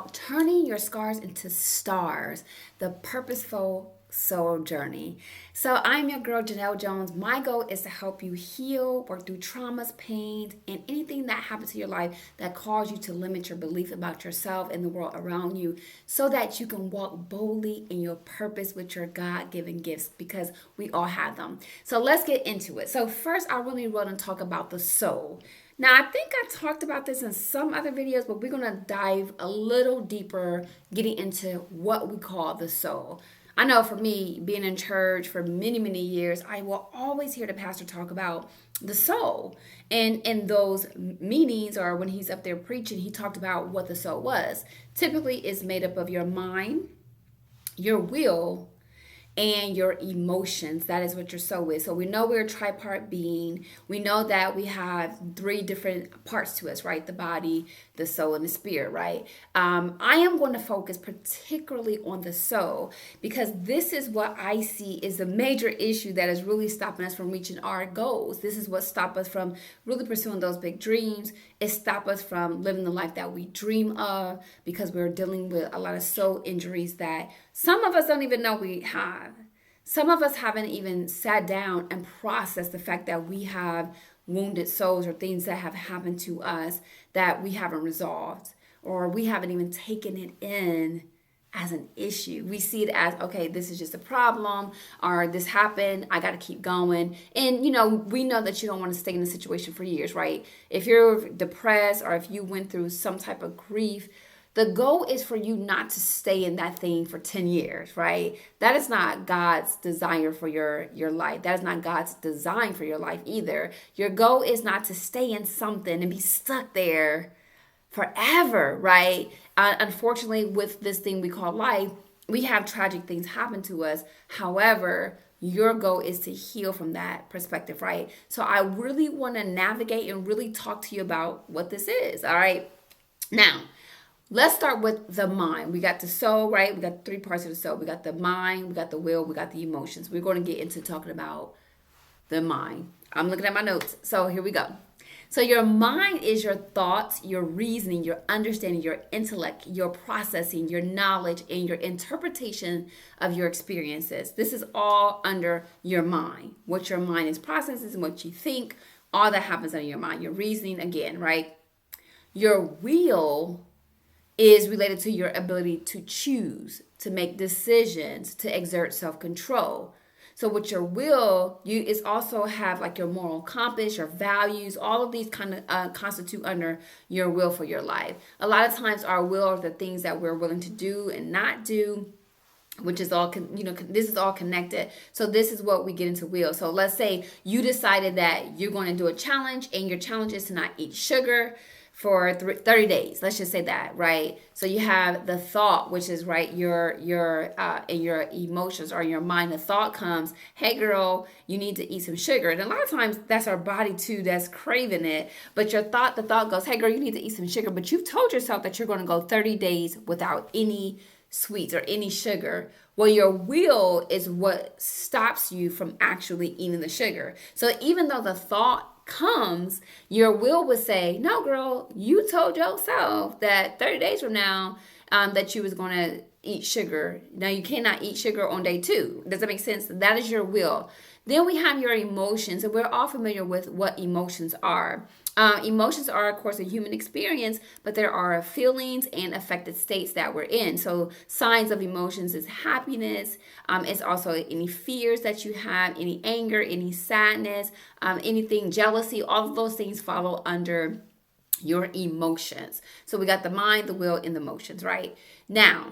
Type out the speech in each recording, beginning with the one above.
about turning your scars into stars, the purposeful soul journey. So I'm your girl, Janelle Jones. My goal is to help you heal, work through traumas, pains, and anything that happens to your life that caused you to limit your belief about yourself and the world around you so that you can walk boldly in your purpose with your God-given gifts, because we all have them. So let's get into it. So first, I really want to talk about the soul. Now, I think I talked about this in some other videos, but we're going to dive a little deeper, getting into what we call the soul. I know for me, being in church for many, many years, I will always hear the pastor talk about the soul. And in those meetings or when he's up there preaching, he talked about what the soul was. Typically, it's made up of your mind, your will, and your emotions. That is what your soul is. So we know we're a tripart being. We know that we have three different parts to us, right? The body, the soul, and the spirit, right? I am going to focus particularly on the soul because this is what I see is a major issue that is really stopping us from reaching our goals. This is what stops us from really pursuing those big dreams. It stops us from living the life that we dream of because we're dealing with a lot of soul injuries that some of us don't even know we have. Some of us haven't even sat down and processed the fact that we have wounded souls or things that have happened to us that we haven't resolved, or we haven't even taken it in as an issue. We see it as, okay, this is just a problem, or this happened, I got to keep going. And, we know that you don't want to stay in a situation for years, right? If you're depressed or if you went through some type of grief, the goal is for you not to stay in that thing for 10 years, right? That is not God's desire for your life. That is not God's design for your life either. Your goal is not to stay in something and be stuck there forever, right? Unfortunately, with this thing we call life, we have tragic things happen to us. However, your goal is to heal from that perspective, right? So I really want to navigate and really talk to you about what this is, all right? Now, let's start with the mind. We got the soul, right? We got three parts of the soul. We got the mind, we got the will, we got the emotions. We're going to get into talking about the mind. I'm looking at my notes. So here we go. So your mind is your thoughts, your reasoning, your understanding, your intellect, your processing, your knowledge, and your interpretation of your experiences. This is all under your mind. What your mind is processing and what you think, all that happens under your mind. Your reasoning, again, right? Your will is related to your ability to choose, to make decisions, to exert self-control. So with your will, it's also have like your moral compass, your values, all of these kind of constitute under your will for your life. A lot of times our will are the things that we're willing to do and not do, which is all, this is all connected. So this is what we get into will. So let's say you decided that you're going to do a challenge and your challenge is to not eat sugar for 30 days. Let's just say that, right? So you have the thought, which is right, your emotions or your mind. The thought comes, hey girl, you need to eat some sugar. And a lot of times that's our body too that's craving it. But the thought goes, hey girl, you need to eat some sugar. But you've told yourself that you're going to go 30 days without any sweets or any sugar. Well, your will is what stops you from actually eating the sugar. So even though the thought comes, your will would say, no girl, you told yourself that 30 days from now that you was going to eat sugar. Now you cannot eat sugar on day 2. Does that make sense? That is your will. Then we have your emotions, and we're all familiar with what emotions are. Emotions are, of course, a human experience, but there are feelings and affected states that we're in. So signs of emotions is happiness. It's also any fears that you have, any anger, any sadness, anything, jealousy. All of those things follow under your emotions. So we got the mind, the will, and the emotions, right? Now,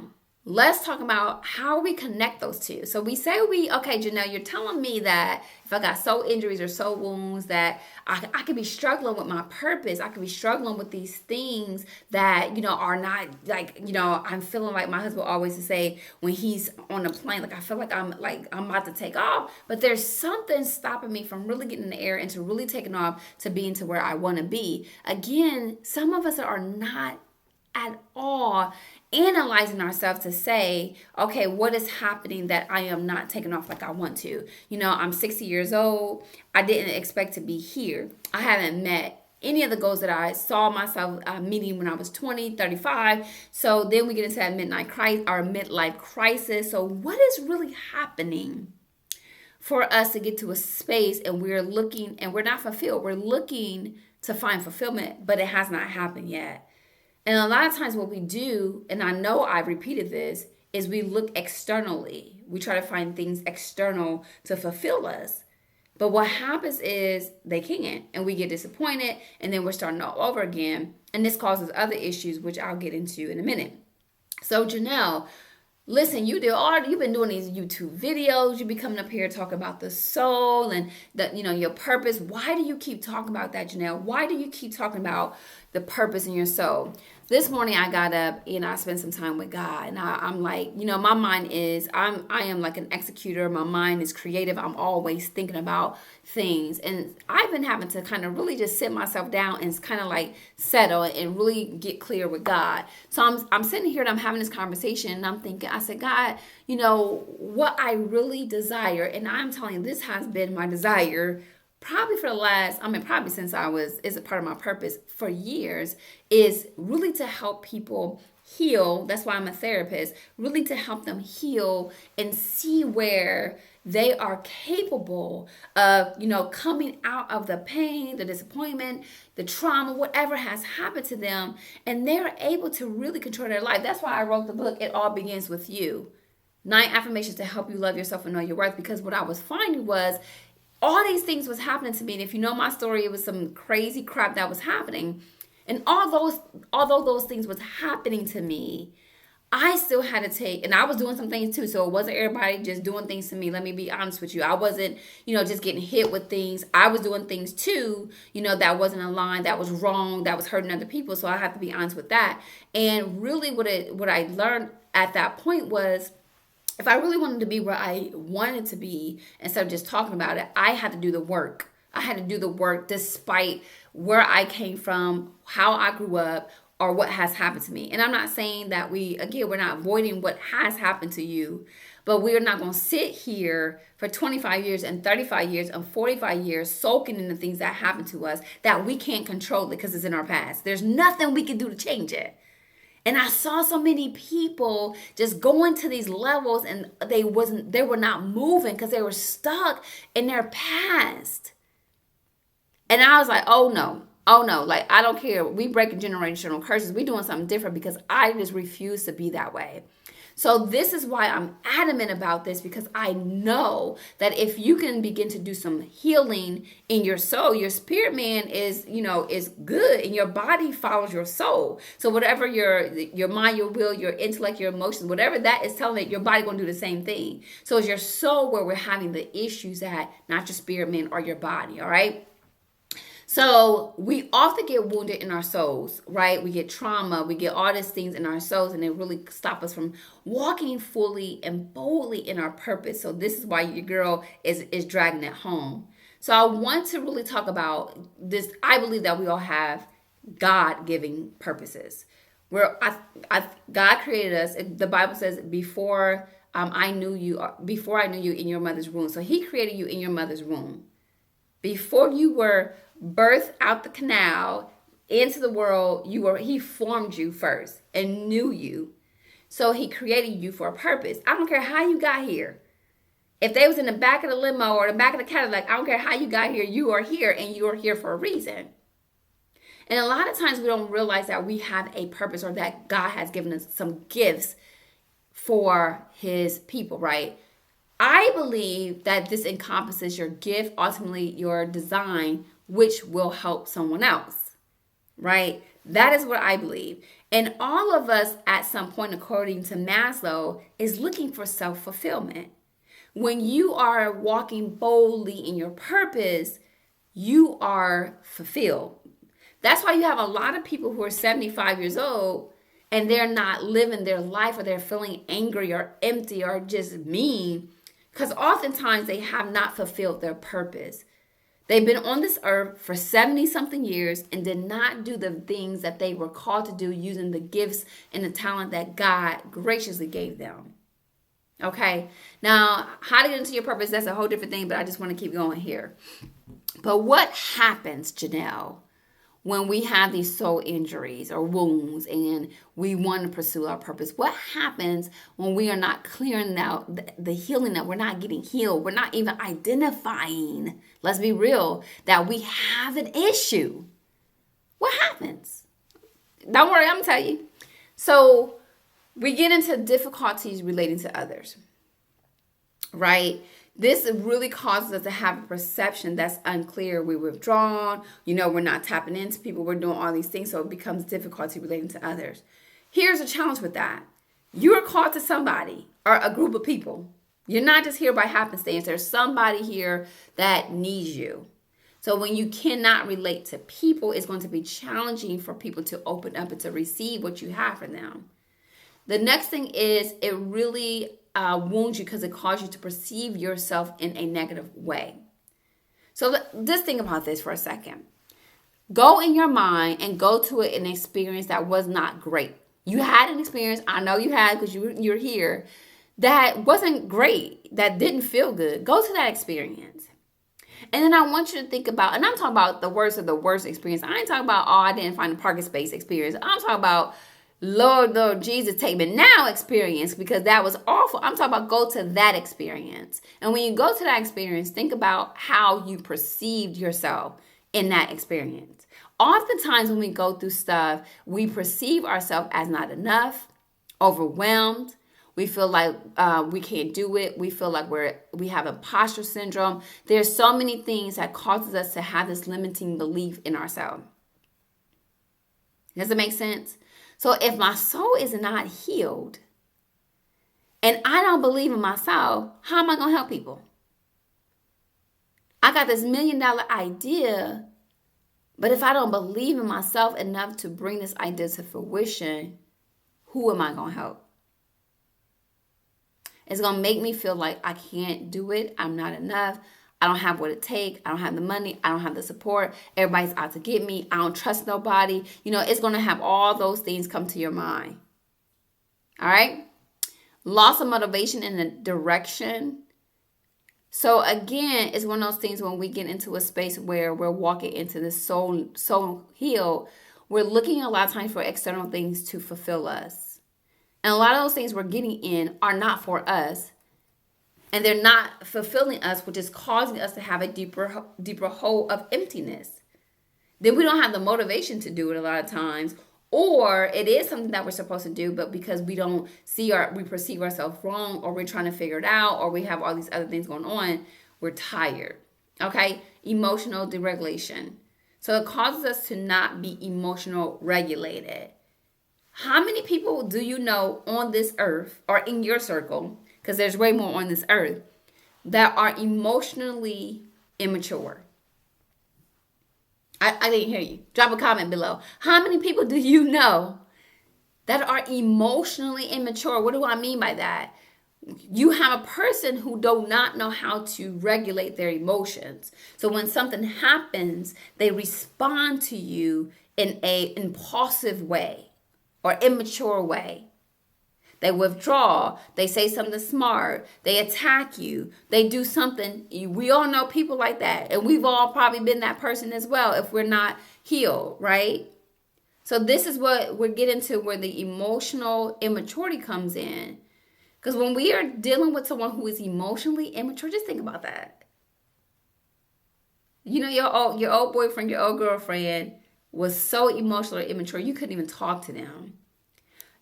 let's talk about how we connect those two. So we say okay, Janelle, you're telling me that if I got soul injuries or soul wounds that I could be struggling with my purpose. I could be struggling with these things that, are not like, I'm feeling like my husband always would say when he's on a plane, like I feel like I'm about to take off, but there's something stopping me from really getting in the air and to really taking off to being to where I want to be. Again, some of us are not at all analyzing ourselves to say, okay, what is happening that I am not taking off like I want to? I'm 60 years old. I didn't expect to be here. I haven't met any of the goals that I saw myself meeting when I was 20, 35. So then we get into that midlife crisis. So what is really happening for us to get to a space and we're looking and we're not fulfilled? We're looking to find fulfillment, but it has not happened yet. And a lot of times what we do, and I know I've repeated this, is we look externally. We try to find things external to fulfill us. But what happens is they can't, and we get disappointed, and then we're starting all over again. And this causes other issues, which I'll get into in a minute. So Janelle, listen, you've been doing these YouTube videos. You be coming up here talking about the soul and your purpose. Why do you keep talking about that, Janelle? Why do you keep talking about the purpose in your soul? This morning I got up and I spent some time with God, and I'm like, my mind is, I am like an executor. My mind is creative. I'm always thinking about things, and I've been having to kind of really just sit myself down and kind of like settle and really get clear with God. So I'm sitting here and I'm having this conversation, and I'm thinking, I said, God, what I really desire, and I'm telling you, this has been my desire probably for the last, probably since is a part of my purpose for years, is really to help people heal. That's why I'm a therapist, really to help them heal and see where they are capable of, coming out of the pain, the disappointment, the trauma, whatever has happened to them, and they're able to really control their life. That's why I wrote the book, It All Begins With You. 9 affirmations to help you love yourself and know your worth, because what I was finding was all these things was happening to me. And if you know my story, it was some crazy crap that was happening. And although those things was happening to me, I still had to take, and I was doing some things too. So it wasn't everybody just doing things to me. Let me be honest with you. I wasn't, just getting hit with things. I was doing things too, that wasn't aligned, that was wrong, that was hurting other people. So I have to be honest with that. And really what I learned at that point was, if I really wanted to be where I wanted to be, instead of just talking about it, I had to do the work. I had to do the work despite where I came from, how I grew up, or what has happened to me. And I'm not saying that we're not avoiding what has happened to you, but we're not going to sit here for 25 years and 35 years and 45 years soaking in the things that happened to us that we can't control it because it's in our past. There's nothing we can do to change it. And I saw so many people just going to these levels and they were not moving because they were stuck in their past. And I was like, oh no, like I don't care. We breaking generational curses. We doing something different because I just refuse to be that way. So this is why I'm adamant about this, because I know that if you can begin to do some healing in your soul, your spirit man is good, and your body follows your soul. So whatever your mind, your will, your intellect, your emotions, whatever that is telling it, your body going to do the same thing. So it's your soul where we're having the issues at, not your spirit man or your body, all right? So we often get wounded in our souls, right? We get trauma, we get all these things in our souls, and they really stop us from walking fully and boldly in our purpose. So this is why your girl is dragging it home. So I want to really talk about this. I believe that we all have God-given purposes. God created us. The Bible says before I knew you in your mother's womb. So he created you in your mother's womb. Before you were birthed out the canal into the world, he formed you first and knew you. So he created you for a purpose. I don't care how you got here. If they was in the back of the limo or the back of the Cadillac, I don't care how you got here. You are here, and you are here for a reason. And a lot of times we don't realize that we have a purpose, or that God has given us some gifts for his people, right? I believe that this encompasses your gift, ultimately your design, which will help someone else, right? That is what I believe. And all of us at some point, according to Maslow, is looking for self-fulfillment. When you are walking boldly in your purpose, you are fulfilled. That's why you have a lot of people who are 75 years old and they're not living their life, or they're feeling angry or empty or just mean, because oftentimes they have not fulfilled their purpose. They've been on this earth for 70-something years and did not do the things that they were called to do using the gifts and the talent that God graciously gave them. Okay? Now, how to get into your purpose, that's a whole different thing, but I just want to keep going here. But what happens, Janelle, when we have these soul injuries or wounds and we want to pursue our purpose? What happens when we are not clearing out the healing, that we're not getting healed? We're not even identifying, let's be real, that we have an issue. What happens? Don't worry, I'm going to tell you. So we get into difficulties relating to others, right? This really causes us to have a perception that's unclear. We're withdrawn, we're not tapping into people, we're doing all these things, so it becomes difficulty relating to others. Here's a challenge with that. You are called to somebody or a group of people. You're not just here by happenstance. There's somebody here that needs you. So when you cannot relate to people, it's going to be challenging for people to open up and to receive what you have for them. The next thing is it really wounds you because it causes you to perceive yourself in a negative way. So just think about this for a second. Go in your mind and go to an experience that was not great. You had an experience, I know you had because you're here, that wasn't great, that didn't feel good. Go to that experience. And then I want you to think about, and I'm talking about the worst of the worst experience. I ain't talking about, I didn't find a parking space experience. I'm talking about, Lord Jesus, take me now experience, because that was awful. I'm talking about go to that experience. And when you go to that experience, think about how you perceived yourself in that experience. Oftentimes when we go through stuff, we perceive ourselves as not enough, overwhelmed. We feel like we can't do it. We feel like we have imposter syndrome. There's so many things that causes us to have this limiting belief in ourselves. Does it make sense? So if my soul is not healed and I don't believe in myself, how am I going to help people? I got this $1 million idea, but if I don't believe in myself enough to bring this idea to fruition, who am I going to help? It's going to make me feel like I can't do it. I'm not enough. I don't have what it takes. I don't have the money. I don't have the support. Everybody's out to get me. I don't trust nobody. It's going to have all those things come to your mind. All right? Loss of motivation in the direction. So again, it's one of those things when we get into a space where we're walking into this soul healed, we're looking a lot of times for external things to fulfill us. And a lot of those things we're getting in are not for us. And they're not fulfilling us, which is causing us to have a deeper hole of emptiness. Then we don't have the motivation to do it a lot of times. Or it is something that we're supposed to do, but because we don't we perceive ourselves wrong, or we're trying to figure it out, or we have all these other things going on, we're tired. Okay? Emotional deregulation. So it causes us to not be emotional regulated. How many people do you know on this earth or in your circle, because there's way more on this earth, that are emotionally immature? I didn't hear you. Drop a comment below. How many people do you know that are emotionally immature? What do I mean by that? You have a person who do not know how to regulate their emotions. So when something happens, they respond to you in an impulsive way or immature way. They withdraw. They say something smart. They attack you. They do something. We all know people like that. And we've all probably been that person as well if we're not healed, right? So this is what we're getting to, where the emotional immaturity comes in. Because when we are dealing with someone who is emotionally immature, just think about that. Your old boyfriend, your old girlfriend was so emotionally immature, you couldn't even talk to them.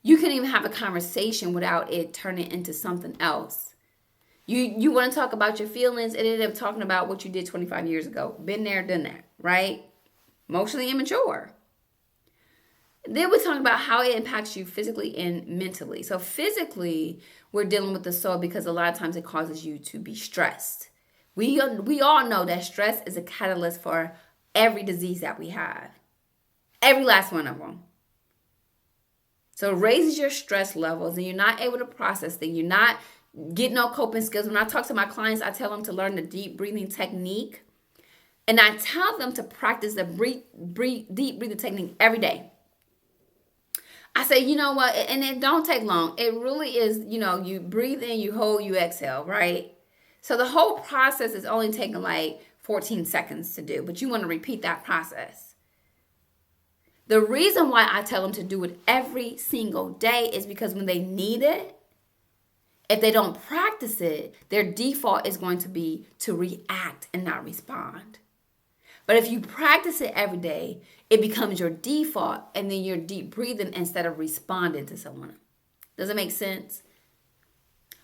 You couldn't even have a conversation without it turning into something else. You want to talk about your feelings and end up talking about what you did 25 years ago. Been there, done that, right? Emotionally immature. Then we're talking about how it impacts you physically and mentally. So physically, we're dealing with the soul because a lot of times it causes you to be stressed. We all know that stress is a catalyst for every disease that we have. Every last one of them. So it raises your stress levels and you're not able to process things. You're not getting no coping skills. When I talk to my clients, I tell them to learn the deep breathing technique. And I tell them to practice the deep breathing technique every day. I say, you know what? And it don't take long. It really is, you breathe in, you hold, you exhale, right? So the whole process is only taking like 14 seconds to do. But you want to repeat that process. The reason why I tell them to do it every single day is because when they need it, if they don't practice it, their default is going to be to react and not respond. But if you practice it every day, it becomes your default, and then you're deep breathing instead of responding to someone. Does it make sense?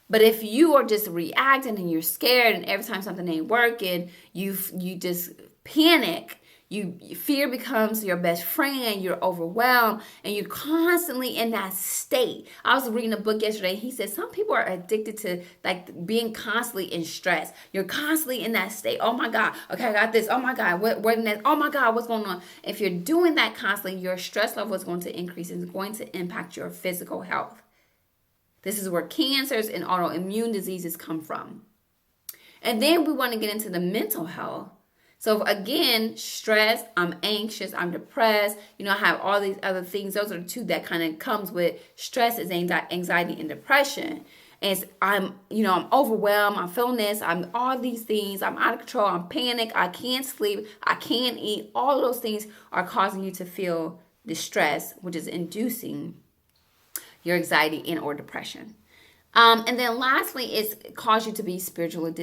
But if you are just reacting and you're scared, and every time something ain't working, you just panic. Fear becomes your best friend. You're overwhelmed, and you're constantly in that state. I was reading a book yesterday. He said some people are addicted to like being constantly in stress. You're constantly in that state. Oh my God, okay, I got this. Oh my God, what next? Oh my God, what's going on? If you're doing that constantly, your stress level is going to increase and it's going to impact your physical health. This is where cancers and autoimmune diseases come from. And then we want to get into the mental health. So again, stress, I'm anxious, I'm depressed, I have all these other things. Those are the two that kind of comes with stress is anxiety and depression. And I'm overwhelmed, I'm feeling this, I'm all these things, I'm out of control, I'm panicked, I can't sleep, I can't eat. All of those things are causing you to feel distress, which is inducing your anxiety and or depression. And then lastly, it's cause you to be spiritually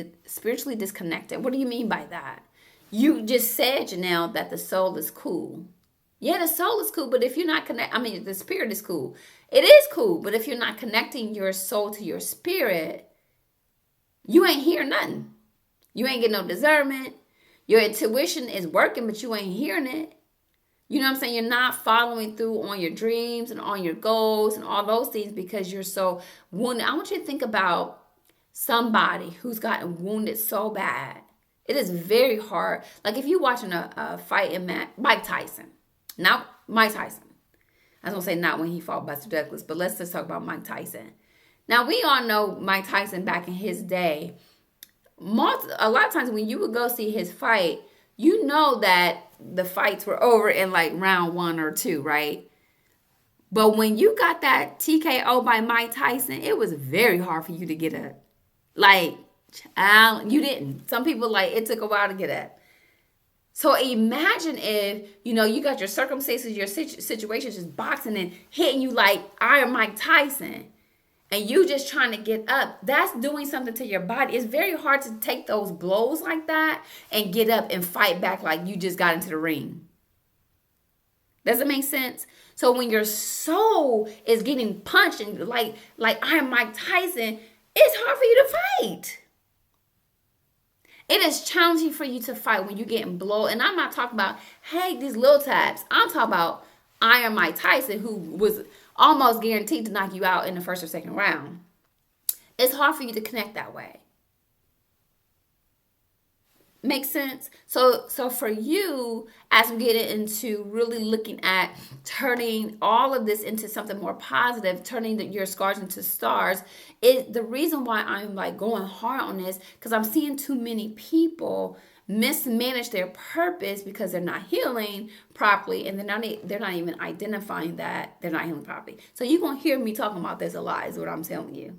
disconnected. What do you mean by that? You just said, Janelle, that the soul is cool. Yeah, the soul is cool, but if you're not the spirit is cool. It is cool, but if you're not connecting your soul to your spirit, you ain't hear nothing. You ain't getting no discernment. Your intuition is working, but you ain't hearing it. You know what I'm saying? You're not following through on your dreams and on your goals and all those things because you're so wounded. I want you to think about somebody who's gotten wounded so bad. It is very hard. Like if you're watching a fight in Mike Tyson. Not Mike Tyson. I was going to say not when he fought Buster Douglas, but let's just talk about Mike Tyson. Now, we all know Mike Tyson back in his day. A lot of times when you would go see his fight, you know that the fights were over in like round 1 or 2, right? But when you got that TKO by Mike Tyson, it was very hard for you to get up. Like, you didn't. Some people, it took a while to get up. So imagine if, you got your circumstances, your situations just boxing and hitting you like Iron Mike Tyson. And you just trying to get up. That's doing something to your body. It's very hard to take those blows like that and get up and fight back like you just got into the ring. Does it make sense? So when your soul is getting punched and like Iron Mike Tyson, it's hard for you to fight. It is challenging for you to fight when you're getting blown. And I'm not talking about, hey, these little taps. I'm talking about Iron Mike Tyson, who was almost guaranteed to knock you out in the first or second round. It's hard for you to connect that way. Makes sense? So for you, as we get into really looking at turning all of this into something more positive, turning your scars into stars, the reason why I'm going hard on this, because I'm seeing too many people mismanage their purpose because they're not healing properly, and they're not even identifying that they're not healing properly. So you're going to hear me talking about this a lot is what I'm telling you.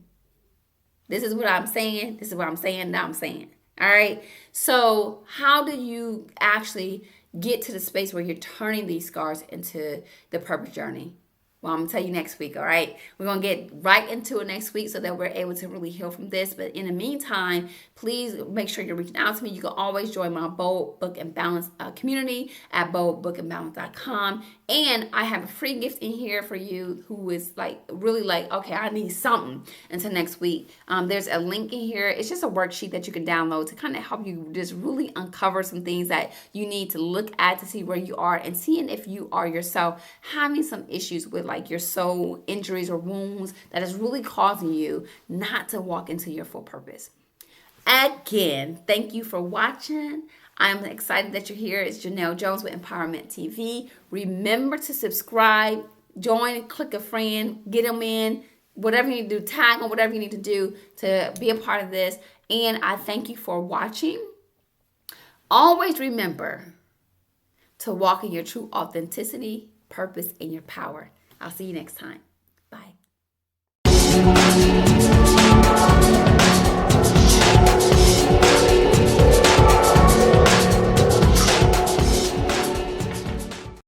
This is what I'm saying. This is what I'm saying. Now I'm saying. All right. So how do you actually get to the space where you're turning these scars into the purpose journey? Well, I'm going to tell you next week, all right? We're going to get right into it next week so that we're able to really heal from this. But in the meantime, please make sure you're reaching out to me. You can always join my Bold Book and Balance community at boldbookandbalance.com. And I have a free gift in here for you who is really okay, I need something until next week. There's a link in here. It's just a worksheet that you can download to kind of help you just really uncover some things that you need to look at to see where you are and seeing if you are yourself having some issues with your soul injuries or wounds that is really causing you not to walk into your full purpose. Again, thank you for watching. I'm excited that you're here. It's Janelle Jones with Empowerment TV. Remember to subscribe, join, click a friend, get them in, whatever you need to do, tag on whatever you need to do to be a part of this. And I thank you for watching. Always remember to walk in your true authenticity, purpose, and your power. I'll see you next time.